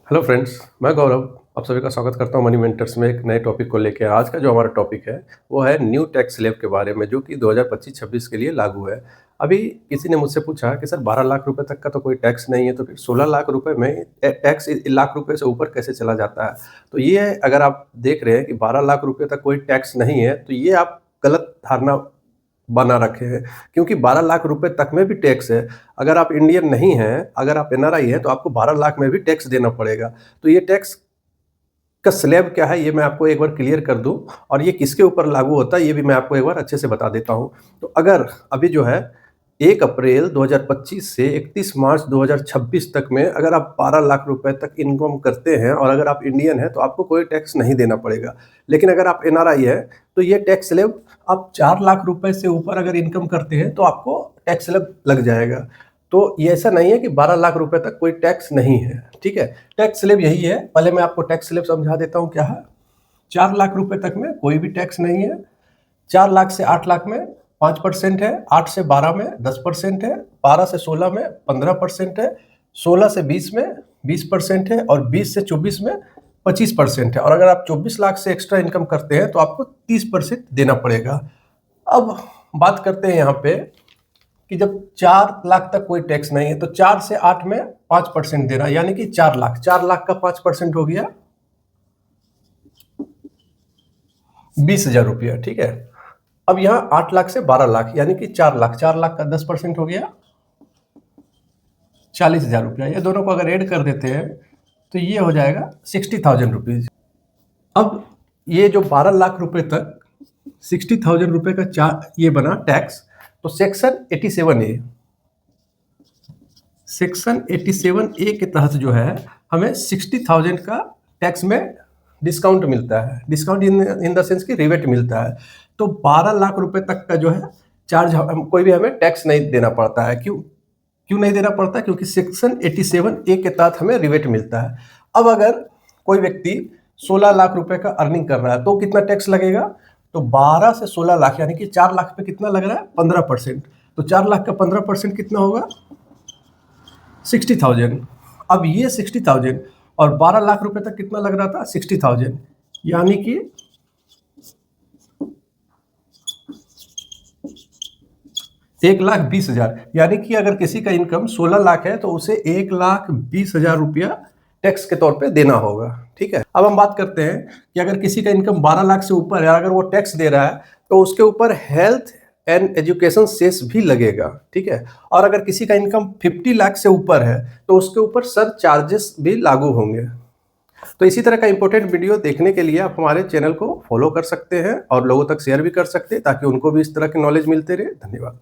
Hello friends, मैं गौरव आप सभी का स्वागत करता हूं मनी मेंटर्स में एक नए टॉपिक को लेकर। आज का जो हमारा टॉपिक है वो है न्यू टैक्स स्लैब के बारे में, जो कि 2025-26 के लिए लागू है। अभी किसी ने मुझसे पूछा कि सर 12 लाख रुपए तक का तो कोई टैक्स नहीं है, तो फिर 16 लाख रुपए में टैक्स लाख रुपए से ऊपर कैसे चला जाता है। तो ये अगर आप देख रहे हैं कि 12 लाख रुपए तक कोई टैक्स नहीं है, तो ये आप गलत धारणा बना रखे हैं, क्योंकि 12 लाख रुपए तक में भी टैक्स है। अगर आप इंडियन नहीं हैं, अगर आप एनआरआई हैं, तो आपको 12 लाख में भी टैक्स देना पड़ेगा। तो ये टैक्स का स्लैब क्या है, ये मैं आपको एक बार क्लियर कर दूं, और ये किसके ऊपर लागू होता है ये भी मैं आपको एक बार अच्छे से बता देता हूं। तो अगर अभी जो है 1 अप्रैल 2025 से 31 मार्च 2026 तक में अगर आप 12 लाख रुपए तक इनकम करते हैं और अगर आप इंडियन हैं, तो आपको कोई टैक्स नहीं देना पड़ेगा। लेकिन अगर आप एनआरआई है, तो ये टैक्स स्लैब आप 4 लाख रुपए से ऊपर अगर इनकम करते हैं तो आपको टैक्स स्लैब लग जाएगा। तो ये ऐसा नहीं है कि 12 लाख रुपए तक कोई टैक्स नहीं है, ठीक है। टैक्स स्लैब यही है, पहले मैं आपको टैक्स स्लैब समझा देता हूँ क्या है। 4 लाख रुपए तक में कोई भी टैक्स नहीं है। 4 लाख से 8 लाख में 5% है, 8 से 12 में 10% है, 12 से 16 में 15% है, 16 से 20 में 20% है और 20 से 24 में 25% है। और अगर आप 24 लाख से एक्स्ट्रा इनकम करते हैं तो आपको 30% देना पड़ेगा। अब बात करते हैं यहाँ पे कि जब 4 लाख तक कोई टैक्स नहीं है, तो 4 से 8 में 5% देना, यानी कि 4 लाख। 4 लाख का 5% हो गया 20,000 रुपया, ठीक है। अब यहाँ 8 लाख से 12 लाख यानी कि 4 लाख। 4 लाख का 10% हो गया 40,000 रुपया। ये दोनों को अगर ऐड कर देते हैं तो ये हो जाएगा 60,000 रुपीज। अब ये जो 12 लाख रुपए तक 60,000 रुपए का ये बना टैक्स, तो सेक्शन 87A, सेक्शन 87A के तहत जो है हमें 60,000 का टैक्स में डिस्काउंट मिलता है। डिस्काउंट इन द सेंस की रिबेट मिलता है। तो 12 लाख रुपए तक का जो है चार्ज कोई भी हमें टैक्स नहीं देना पड़ता है। क्यों नहीं देना पड़ता? क्योंकि सेक्शन 87A के तहत हमें रिबेट मिलता है। अब अगर कोई व्यक्ति 16 लाख रुपए का अर्निंग कर रहा है तो कितना टैक्स लगेगा? तो 12 से 16 लाख यानी कि 4 लाख पे कितना लग रहा है? 15%। तो 4 लाख का 15% कितना होगा? 60,000। अब ये 60,000 और 12 लाख रुपए तक कितना लग रहा था? 60,000, यानी कि 1,20,000। यानी कि अगर किसी का इनकम 16 लाख है तो उसे 1,20,000 रुपया टैक्स के तौर पे देना होगा, ठीक है। अब हम बात करते हैं कि अगर किसी का इनकम 12 लाख से ऊपर है, अगर वो टैक्स दे रहा है तो उसके ऊपर हेल्थ एंड एजुकेशन सेस भी लगेगा, ठीक है। और अगर किसी का इनकम 50 लाख से ऊपर है तो उसके ऊपर सर चार्जेस भी लागू होंगे। तो इसी तरह का इंपॉर्टेंट वीडियो देखने के लिए आप हमारे चैनल को फॉलो कर सकते हैं और लोगों तक शेयर भी कर सकते हैं, ताकि उनको भी इस तरह की नॉलेज मिलते रहे। धन्यवाद।